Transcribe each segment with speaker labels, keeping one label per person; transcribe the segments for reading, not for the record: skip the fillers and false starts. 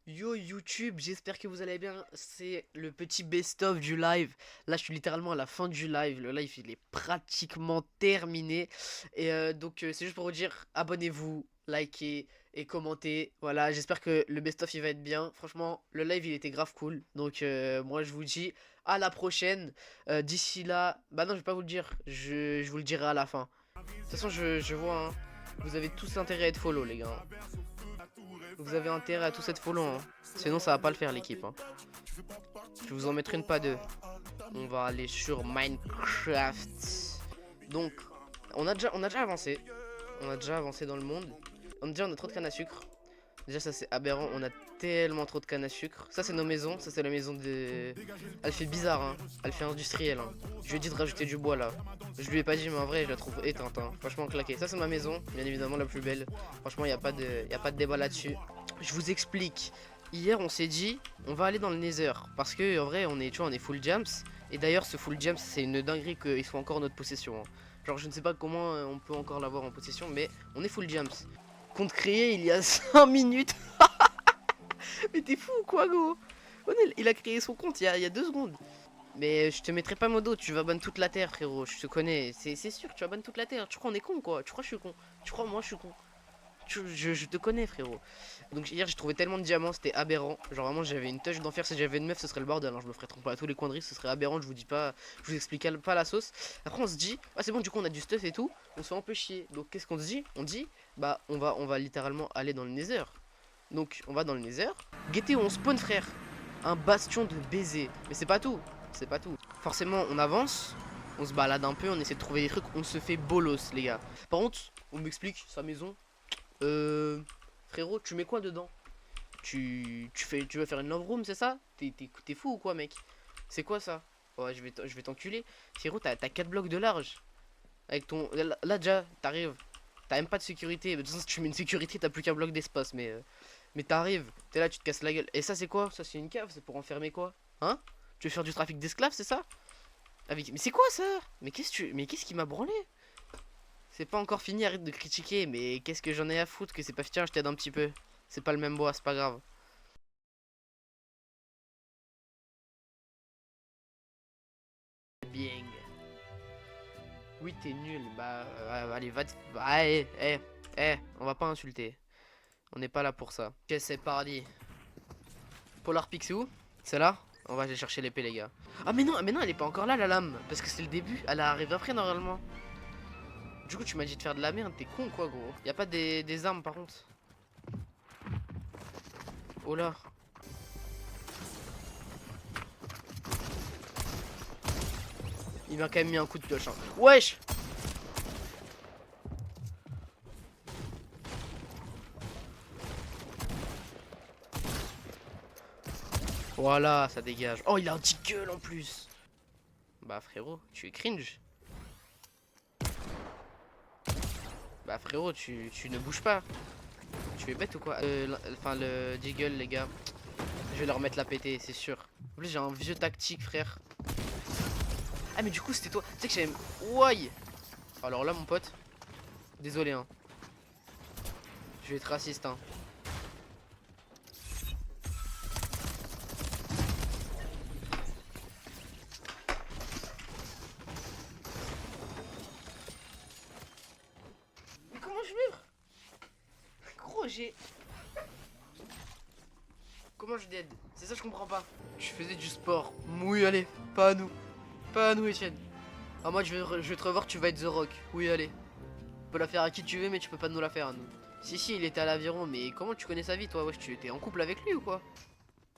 Speaker 1: Yo YouTube, j'espère que vous allez bien. C'est le petit best-of du live. Là, je suis littéralement à la fin du live. Le live, il est pratiquement terminé. Et c'est juste pour vous dire, abonnez-vous, likez et commentez. Voilà, j'espère que le best-of, il va être bien. Franchement, le live, il était grave cool. Moi, je vous dis à la prochaine. D'ici là, bah non, je vais pas vous le dire. Je vous le dirai à la fin. De toute façon, je vois, hein, vous avez tous intérêt à être follow, les gars. Vous avez intérêt à tous être follow, hein. Sinon ça va pas le faire l'équipe, hein. Je vais vous en mettre une, pas deux. On va aller sur Minecraft. Donc on a déjà avancé. On a déjà avancé dans le monde. On a trop de canne à sucre. Déjà ça c'est aberrant, on a tellement trop de canne à sucre. Ça c'est nos maisons, ça c'est la maison de... Elle fait bizarre, hein. Elle fait industrielle, hein. Je lui ai dit de rajouter du bois là. Je lui ai pas dit, mais en vrai je la trouve éteinte, hein. Franchement claqué. Ça c'est ma maison, bien évidemment la plus belle. Franchement y a pas de débat là-dessus. Je vous explique. Hier on s'est dit on va aller dans le Nether. Parce que en vrai on est, tu vois, on est full gems. Et d'ailleurs ce full gems c'est une dinguerie qu'il soit encore en notre possession, hein. Genre je ne sais pas comment on peut encore l'avoir en possession, mais on est full gems. Compte créé il y a 5 minutes. Mais t'es fou ou quoi, gros? Il a créé son compte il y a 2 secondes. Mais je te mettrai pas modo, tu vas ban toute la terre, frérot. Je te connais, c'est sûr, tu vas ban toute la terre. Tu crois on est con, quoi? Tu crois je suis con? Tu crois moi je suis con? Je te connais, frérot. Donc hier j'ai trouvé tellement de diamants, c'était aberrant. Genre vraiment j'avais une touche d'enfer. Si j'avais une meuf ce serait le bordel, hein. Je me ferais tromper à tous les coins de rue, ce serait aberrant. Je vous dis pas, je vous explique pas la sauce. Après on se dit, ah c'est bon, du coup on a du stuff et tout. On se fait un peu chier. Donc qu'est-ce qu'on se dit? On dit, bah on va littéralement aller dans le Nether. Donc on va dans le Nether. Guettez où on spawn, frère. Un bastion de baiser. Mais c'est pas tout. C'est pas tout. Forcément on avance. On se balade un peu, on essaie de trouver des trucs. On se fait bolos, les gars. Par contre, on m'explique sa maison. Frérot, tu mets quoi dedans? Tu veux faire une love room, c'est ça? T'es fou ou quoi, mec? C'est quoi ça? Ouais, je vais t'enculer. Frérot, t'as 4 blocs de large. Avec ton... Là déjà, t'arrives. T'as même pas de sécurité. De toute façon, si tu mets une sécurité, t'as plus qu'un bloc d'espace. Mais t'arrives. T'es là, tu te casses la gueule. Et ça, c'est quoi? Ça, c'est une cave. C'est pour enfermer quoi? Hein? Tu veux faire du trafic d'esclaves, c'est ça? Mais c'est quoi ça? Mais qu'est-ce qui m'a branlé? C'est pas encore fini, arrête de critiquer. Mais qu'est-ce que j'en ai à foutre que c'est pas... Tiens, je t'aide un petit peu. C'est pas le même bois, c'est pas grave. Bien. Oui, t'es nul. Bah, allez, on va pas insulter. On n'est pas là pour ça. Ok, c'est parti. Polar Peak, c'est où? C'est là? On va aller chercher l'épée, les gars. Ah, mais non, elle est pas encore là, la lame. Parce que c'est le début. Elle arrive après, normalement. Du coup, tu m'as dit de faire de la merde. T'es con, quoi, gros. Y a pas des armes, par contre. Oh là. Il m'a quand même mis un coup de pioche, hein. Wesh! Voilà, ça dégage. Oh, il a un petit gueule en plus. Bah, frérot, tu es cringe. Bah, frérot, tu ne bouges pas. Tu es bête ou quoi? Enfin, le Deagle, les gars. Je vais leur mettre la pété, c'est sûr. En plus, j'ai un vieux tactique, frère. Ah, mais du coup, c'était toi. Tu sais que j'aime. Ouaille! Alors là, mon pote. Désolé, hein. Je vais être raciste, hein. Mais comment je vivre? Gros, j'ai. Comment je dead? C'est ça, je comprends pas. Je faisais du sport. Oui, allez. Pas à nous. Pas à nous, Etienne. Ah, moi, je vais te revoir, tu vas être The Rock. Oui, allez. Tu peux la faire à qui tu veux, mais tu peux pas nous la faire à nous. Si, il était à l'aviron, mais comment tu connais sa vie, toi? Wesh, tu étais en couple avec lui ou quoi?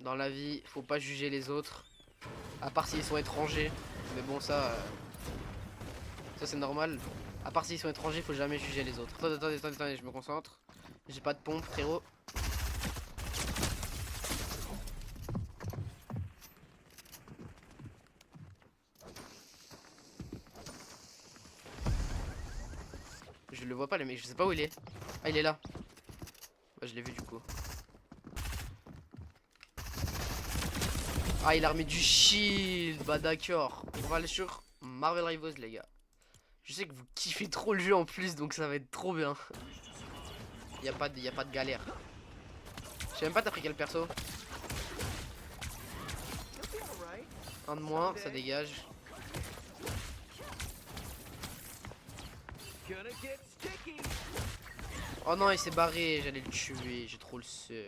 Speaker 1: Dans la vie, faut pas juger les autres. À part s'ils sont étrangers. Mais bon, ça c'est normal. À part s'ils sont étrangers, faut jamais juger les autres. Attendez, je me concentre. J'ai pas de pompe, frérot. Je le vois pas, le mec, je sais pas où il est. Ah, il est là. Bah, je l'ai vu du coup. Ah, il a remis du shield. Bah, d'accord. On va aller sur Marvel Rivals, les gars. Je sais que vous kiffez trop le jeu en plus, donc ça va être trop bien. Y a pas de galère. sais même pas t'as pris quel perso. Un de moins, ça dégage. Oh non, il s'est barré, j'allais le tuer, j'ai trop le seum.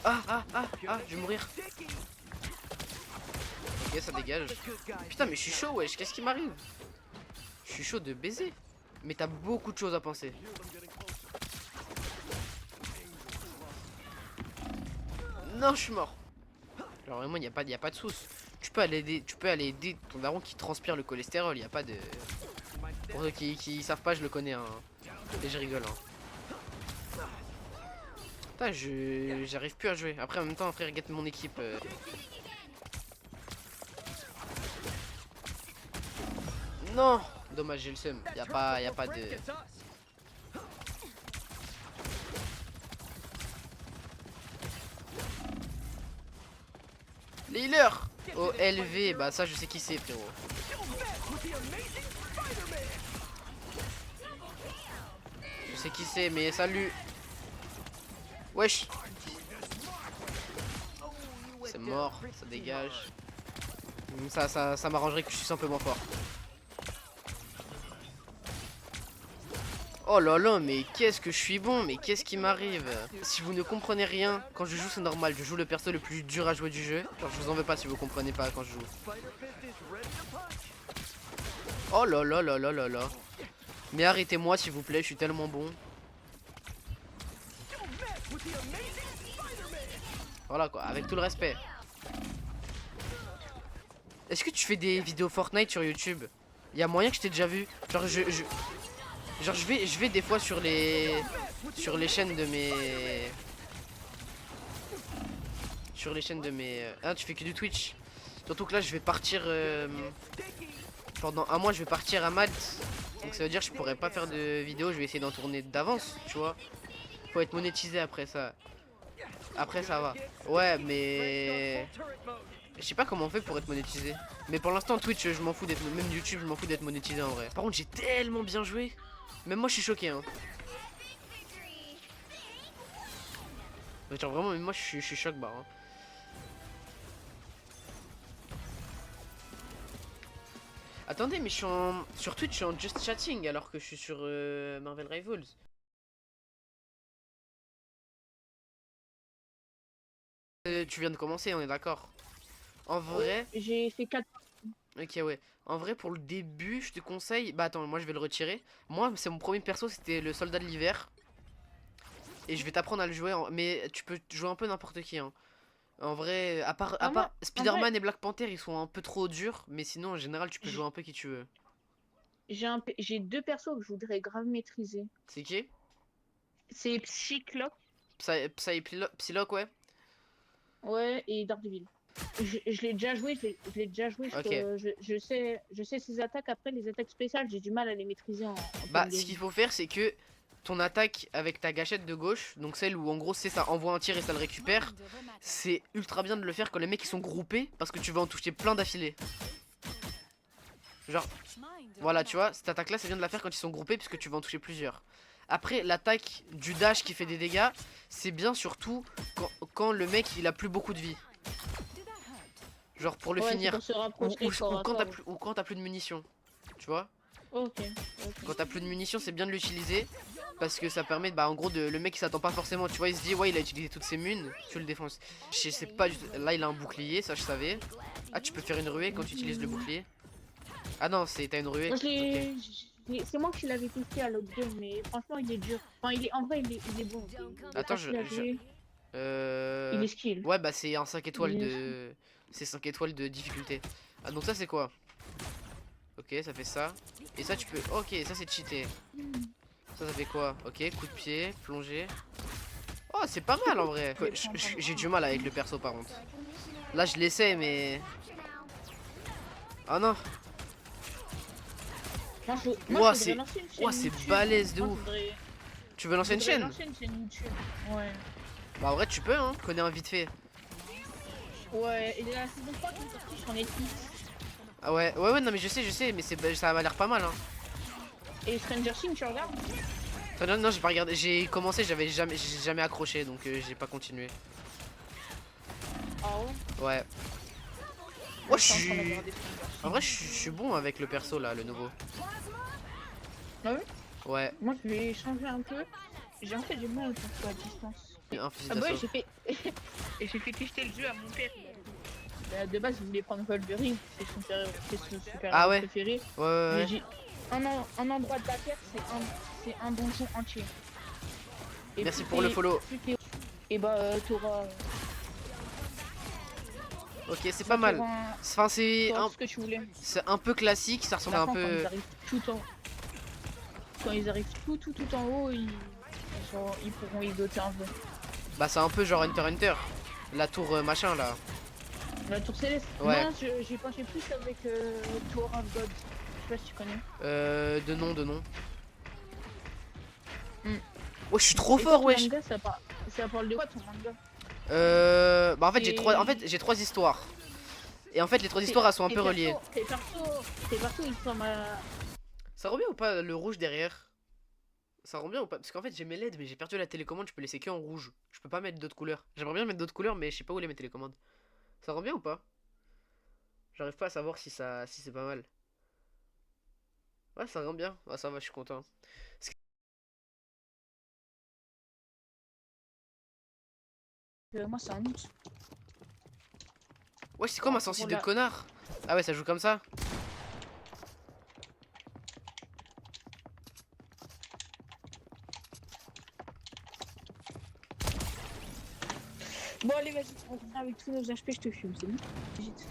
Speaker 1: Ah, je vais mourir. Ok, ça dégage. Putain, mais je suis chaud, wesh, qu'est-ce qui m'arrive? Je suis chaud de baiser. Mais t'as beaucoup de choses à penser. Non, je suis mort. Alors vraiment, il n'y a pas de sauce. Tu peux aller aider ton daron qui transpire le cholestérol, il n'y a pas de... Pour ceux qui savent pas, je le connais, hein. Et je rigole, hein. Putain, j'arrive plus à jouer. Après, en même temps, frère, get mon équipe. Non! Dommage, j'ai le seum. Y a pas de... Les healers! OLV, bah ça je sais qui c'est, frérot. Je sais qui c'est, mais salut. Wesh. C'est mort, ça dégage. Ça m'arrangerait que je suis un peu moins fort. Oh là là, mais qu'est-ce que je suis bon, mais qu'est-ce qui m'arrive? Si vous ne comprenez rien, quand je joue c'est normal, je joue le perso le plus dur à jouer du jeu. Genre je vous en veux pas si vous comprenez pas quand je joue. Oh là là là là là là. Mais arrêtez-moi s'il vous plaît, je suis tellement bon. Voilà quoi, avec tout le respect. Est-ce que tu fais des vidéos Fortnite sur YouTube? Il y a moyen que je t'ai déjà vu. Genre je vais des fois sur les chaînes de mes ah, tu fais que du Twitch. Surtout que là je vais partir pendant un mois, je vais partir à Malte. Donc ça veut dire que je pourrais pas faire de vidéos, je vais essayer d'en tourner d'avance, tu vois. Faut être monétisé après ça. Après ça va. Ouais, mais je sais pas comment on fait pour être monétisé. Mais pour l'instant Twitch, je m'en fous d'être, même YouTube, je m'en fous d'être monétisé en vrai. Par contre, j'ai tellement bien joué. Même moi je suis choqué hein. Genre vraiment même moi je suis choc barre hein. Attendez mais je suis sur Twitch je suis en just chatting alors que je suis sur Marvel Rivals. Tu viens de commencer on est d'accord. En vrai
Speaker 2: j'ai fait 4.
Speaker 1: Ok ouais. En vrai pour le début je te conseille. Bah attends moi je vais le retirer. Moi c'est mon premier perso c'était le soldat de l'hiver. Et je vais t'apprendre à le jouer mais tu peux jouer un peu n'importe qui hein. En vrai à part Spider-Man et Black Panther ils sont un peu trop durs. Mais sinon en général tu peux jouer un peu qui tu veux.
Speaker 2: J'ai 2 persos que je voudrais grave maîtriser.
Speaker 1: C'est qui?
Speaker 2: C'est Psyclope.
Speaker 1: Psylocke ouais.
Speaker 2: Ouais, et Daredevil. Je l'ai déjà joué, je l'ai déjà joué.
Speaker 1: Ok.
Speaker 2: Je sais ses attaques. Après, les attaques spéciales, j'ai du mal à les maîtriser en
Speaker 1: Bah,
Speaker 2: game.
Speaker 1: ce qu'il faut faire, c'est que ton attaque avec ta gâchette de gauche, donc celle où en gros c'est ça envoie un tir et ça le récupère, c'est ultra bien de le faire quand les mecs ils sont groupés parce que tu vas en toucher plein d'affilée. Genre, voilà, tu vois, cette attaque là, c'est bien de la faire quand ils sont groupés puisque tu vas en toucher plusieurs. Après, l'attaque du dash qui fait des dégâts, c'est bien surtout quand le mec il a plus beaucoup de vie. Genre pour le finir. Ou quand t'as plus de munitions. Tu vois?
Speaker 2: Ok.
Speaker 1: Quand t'as plus de munitions, c'est bien de l'utiliser. Parce que ça permet, bah en gros, le mec il s'attend pas forcément. Tu vois, il se dit, ouais, il a utilisé toutes ses munes. Tu le défonces. Je sais pas du tout. Là, il a un bouclier, ça je savais. Ah, tu peux faire une ruée quand tu utilises le bouclier. Ah non, t'as une ruée.
Speaker 2: C'est moi qui l'avais testé à l'autre game, mais franchement, il est dur. Enfin, en vrai, il est bon.
Speaker 1: Attends,
Speaker 2: il est skill.
Speaker 1: Ouais, bah c'est un 5 étoiles de. C'est 5 étoiles de difficulté. Ah, donc ça, c'est quoi? Ok, ça fait ça. Et ça, tu peux. Ok, ça, c'est cheaté. Ça fait quoi? Ok, coup de pied, plongée. Oh, c'est pas mal en vrai. J'ai du mal avec le perso par contre. Là, je l'essaie, mais. Oh non. Ouah, c'est balèze de ouf. Tu veux lancer une chaîne?
Speaker 2: Ouais.
Speaker 1: Bah, en vrai, tu peux, hein. Connais un vite fait.
Speaker 2: Ouais, et la saison 3 qui est sortie sur Netflix.
Speaker 1: Ah ouais, ouais, non, mais je sais, mais ça m'a l'air pas mal, hein.
Speaker 2: Et Stranger Things, tu regardes?
Speaker 1: Non, non, j'ai pas regardé. J'ai commencé, j'ai jamais accroché, donc j'ai pas continué.
Speaker 2: Ah ouais?
Speaker 1: Ouais.
Speaker 2: Moi,
Speaker 1: Ouais,
Speaker 2: je suis en train de regarder son
Speaker 1: En vrai, je suis bon avec le perso là, le nouveau.
Speaker 2: Ah ouais?
Speaker 1: Ouais,
Speaker 2: Moi, je vais changer un peu. J'ai en fait du mal pour jouer à distance.
Speaker 1: un fusil
Speaker 2: Ah bah ouais,
Speaker 1: d'assaut.
Speaker 2: j'ai fait tester le jeu à mon père. Bah, de base, il voulait prendre Wolverine, c'est son super
Speaker 1: Ah
Speaker 2: héros
Speaker 1: ouais?
Speaker 2: préféré.
Speaker 1: Ouais, ouais,
Speaker 2: Mais
Speaker 1: ouais.
Speaker 2: j'ai un endroit de la Terre, c'est un donjon entier. Et
Speaker 1: Merci pour le follow.
Speaker 2: et bah t'auras
Speaker 1: Ok, c'est pas mal. Enfin,
Speaker 2: t'auras tout ce que tu voulais.
Speaker 1: c'est un peu classique, ça ressemble
Speaker 2: La
Speaker 1: à un
Speaker 2: fin,
Speaker 1: peu.
Speaker 2: quand ils arrivent tout en haut, ils pourront y doter un peu.
Speaker 1: Bah, c'est un peu genre Hunter x Hunter. La tour machin là.
Speaker 2: La tour céleste.
Speaker 1: Ouais.
Speaker 2: Non, j'ai pensé plus avec Tower of God. Je sais pas si tu connais.
Speaker 1: De nom, de nom.
Speaker 2: Hmm.
Speaker 1: Ouais, je suis trop
Speaker 2: Et toi,
Speaker 1: fort,
Speaker 2: ton
Speaker 1: wesh.
Speaker 2: manga, ça parle de quoi ton manga?
Speaker 1: Bah, en fait,
Speaker 2: C'est-
Speaker 1: j'ai trois histoires. Et en fait, les trois histoires, elles sont un peu reliées.
Speaker 2: Tes persos, ils sont
Speaker 1: Ça rend bien ou pas le rouge derrière? Ça rend bien ou pas? Parce qu'en fait, j'ai mes LED, mais j'ai perdu la télécommande, je peux laisser que en rouge. Je peux pas mettre d'autres couleurs. J'aimerais bien mettre d'autres couleurs, mais je sais pas où les mes télécommandes. Ça rend bien ou pas? J'arrive pas à savoir si c'est pas mal. Ouais, ça rend bien. Ah, ça va, je suis content.
Speaker 2: moi, c'est un août.
Speaker 1: Ouais, c'est quoi ma sensi de connard? Ah ouais, ça joue comme ça?
Speaker 2: Bon, allez, vas-y, on revient avec tous nos HP, je te fume, c'est bon? Vite.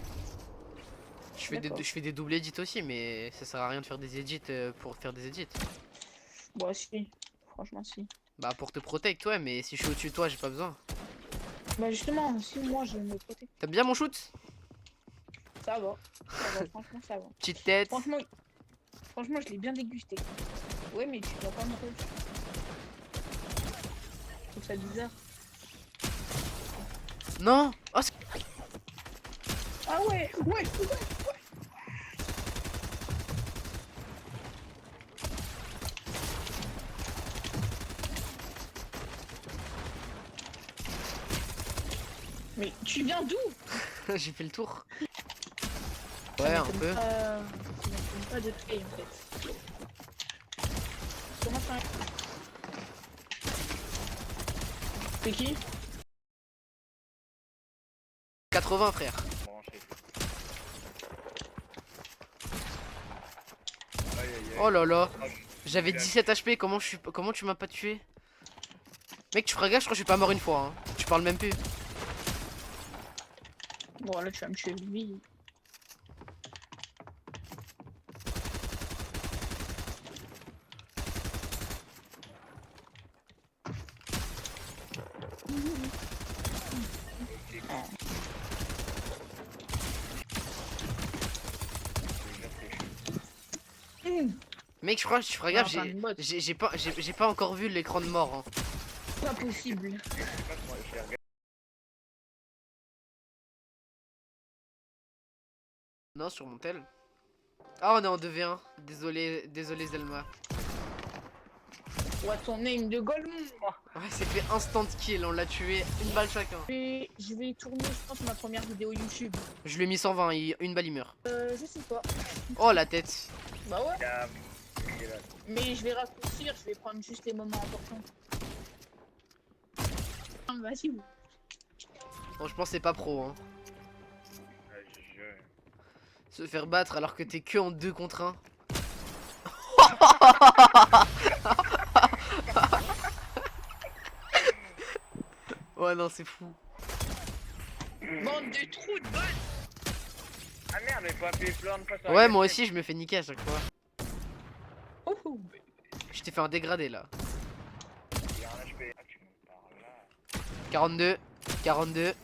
Speaker 1: Je fais des doubles edits aussi, mais ça sert à rien de faire des edits pour faire des edits.
Speaker 2: Bon, si. Franchement, si.
Speaker 1: Bah, pour te protect, ouais, mais si je suis au-dessus de toi, j'ai pas besoin.
Speaker 2: Bah, justement, si moi, je me protège.
Speaker 1: T'aimes bien mon shoot?
Speaker 2: Ça va. Ça va, franchement, ça va.
Speaker 1: Petite tête.
Speaker 2: Franchement, je l'ai bien dégusté. Ouais, mais tu dois pas me rejeter. Je trouve ça bizarre.
Speaker 1: Non! Oh,
Speaker 2: Ah ouais. Mais tu viens d'où?
Speaker 1: j'ai fait le tour. Ouais, un peu.
Speaker 2: Ça m'étonne pas de tuer en fait. Comment ça? C'est qui?
Speaker 1: 80, frère. Oh là là. J'avais 17 HP, comment tu m'as pas tué? Mec, tu feras gaffe, je crois que je suis pas mort une fois. Hein. Tu parles même plus.
Speaker 2: Bon, là, tu vas me tuer lui.
Speaker 1: Mec, je crois que tu feras gaffe, j'ai pas encore vu l'écran de mort. Hein.
Speaker 2: Pas possible.
Speaker 1: Non, sur mon tel. Ah, on est en 2v1. Désolé Zelma.
Speaker 2: Ouais, ton name de Gollum.
Speaker 1: Ouais, c'est fait instant kill, on l'a tué, une balle chacun.
Speaker 2: Je vais tourner, je pense, ma première vidéo YouTube.
Speaker 1: Je lui ai mis 120, une balle il meurt.
Speaker 2: Je sais pas.
Speaker 1: Oh la tête.
Speaker 2: Bah ouais. Mais je vais raccourcir, je vais prendre juste les moments importants. Vas-y.
Speaker 1: Franchement, c'est pas pro. Hein. Se faire battre alors que t'es que en 2 contre 1. Ouais, non, c'est fou.
Speaker 2: Bande de trous de balle.
Speaker 3: Ah merde, mais faut appuyer plein de fois sur
Speaker 1: Ouais, moi aussi, je me fais niquer à chaque fois.
Speaker 2: Oh,
Speaker 1: Je t'ai fait un dégradé là.
Speaker 3: Il y a un HP. Ah, tu montes par là.
Speaker 1: 42, 42,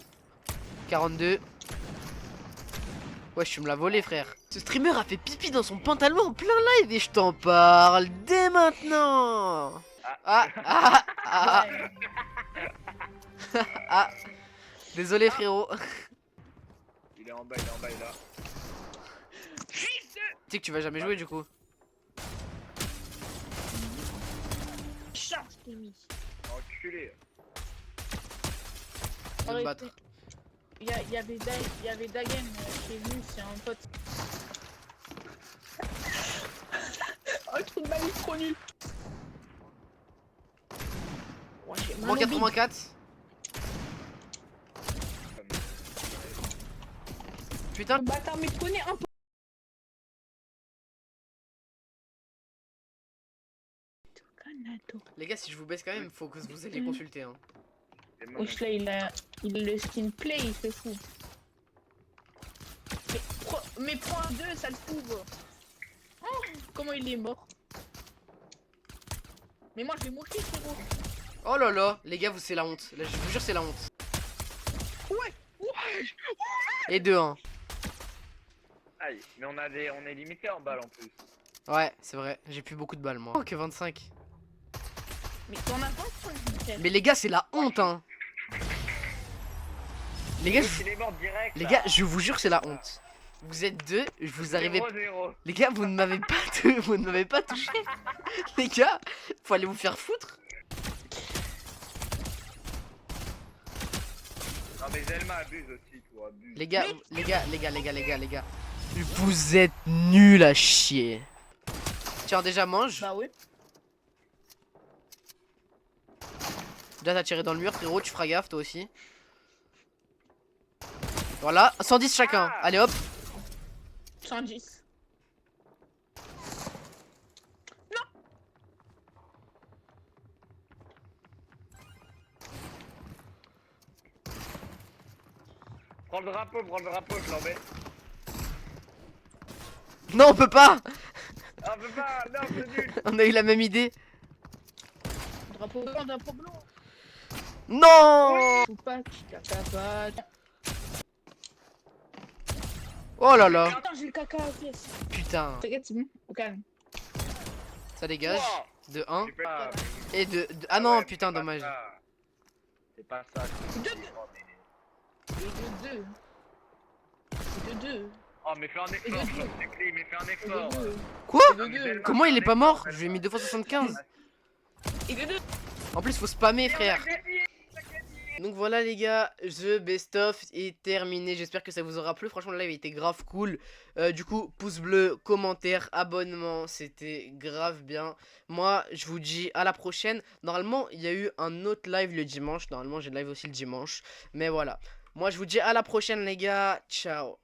Speaker 1: 42. Ouais, tu me l'as volé, frère. Ce streamer a fait pipi dans son pantalon en plein live et je t'en parle dès maintenant. Ah. Ah. Désolé, frérot.
Speaker 3: Il est en bas, il est là.
Speaker 1: Tu sais que tu vas jamais jouer du coup.
Speaker 2: l'ai mis.
Speaker 3: Enculé.
Speaker 1: De me battre.
Speaker 2: Il y avait Dagen qui est venu, c'est un pote. Oh, le trou de balle est trop nul. Ouais, j'ai mal
Speaker 1: Moins
Speaker 2: au bide.
Speaker 1: 84. Putain.
Speaker 2: Le bâtard, mais prenez un peu.
Speaker 1: Les gars, si je vous baisse quand même, faut que vous alliez consulter. Hein.
Speaker 2: Wesh, là, il a le skin play, il fait fou. Mais prends un 2, ça le fout. Oh, comment il est mort? Mais moi, je vais mourir, frérot.
Speaker 1: Oh là là, les gars, c'est la honte. Là, je vous jure, c'est la honte.
Speaker 2: Ouais, ouais.
Speaker 1: Et 2-1.
Speaker 3: Aïe, mais on est limité en balles en plus.
Speaker 1: Ouais, c'est vrai, j'ai plus beaucoup de balles moi. Oh, que 25.
Speaker 2: Mais t'en as 25,
Speaker 1: Mais les gars, c'est la honte, hein. Les gars,
Speaker 3: Il est mort direct.
Speaker 1: les
Speaker 3: là.
Speaker 1: gars, je vous jure, c'est la honte. Vous êtes deux, je vous arrivez.
Speaker 3: 0-0.
Speaker 1: Les gars, vous ne m'avez pas, vous ne m'avez pas touché. Les gars, faut aller vous faire foutre.
Speaker 3: Non mais Zelma abuse aussi, toi, abuse.
Speaker 1: Les gars, les gars. Vous êtes nuls à chier. Tiens, déjà mange.
Speaker 2: Bah ouais.
Speaker 1: Déjà, t'as tiré dans le mur, frérot, tu feras gaffe toi aussi. Voilà, 110 chacun.
Speaker 3: Ah.
Speaker 1: Allez hop.
Speaker 2: 110.
Speaker 3: Prends le drapeau, je l'en mets.
Speaker 1: Non, on peut pas.
Speaker 3: Ah, on peut pas, non, c'est nul.
Speaker 1: On a eu la même idée.
Speaker 2: Drapeau blanc, drapeau blanc.
Speaker 1: Non.
Speaker 2: Ou pas, caca pas.
Speaker 1: Oh là là.
Speaker 2: Attends, j'ai le caca aux pièces.
Speaker 1: Putain.
Speaker 2: T'inquiète, c'est bon, au calme.
Speaker 1: Ça dégage.
Speaker 3: Wow.
Speaker 1: De 1.
Speaker 3: J'ai pas-
Speaker 1: Et de... Ah non,
Speaker 3: ouais,
Speaker 1: putain,
Speaker 3: c'est pas
Speaker 1: dommage.
Speaker 3: ça. C'est pas ça.
Speaker 2: Deux. Et de 2. Et de 2.
Speaker 3: Oh, mais fais un effort, je t'en supplie, mais fais un
Speaker 2: Et
Speaker 3: effort.
Speaker 2: de 2.
Speaker 1: Quoi?
Speaker 2: Et de 2.
Speaker 1: Comment il est pas mort? Je lui ai mis 2 fois 75.
Speaker 2: Et de 2.
Speaker 1: En plus, faut spammer, frère. Donc voilà les gars, The Best of est terminé, j'espère que ça vous aura plu, franchement le live était grave cool. Du coup, pouce bleu, commentaire, abonnement, c'était grave bien. Moi, je vous dis à la prochaine. Normalement, il y a eu un autre live le dimanche, normalement j'ai le live aussi le dimanche. Mais voilà, moi je vous dis à la prochaine les gars, ciao.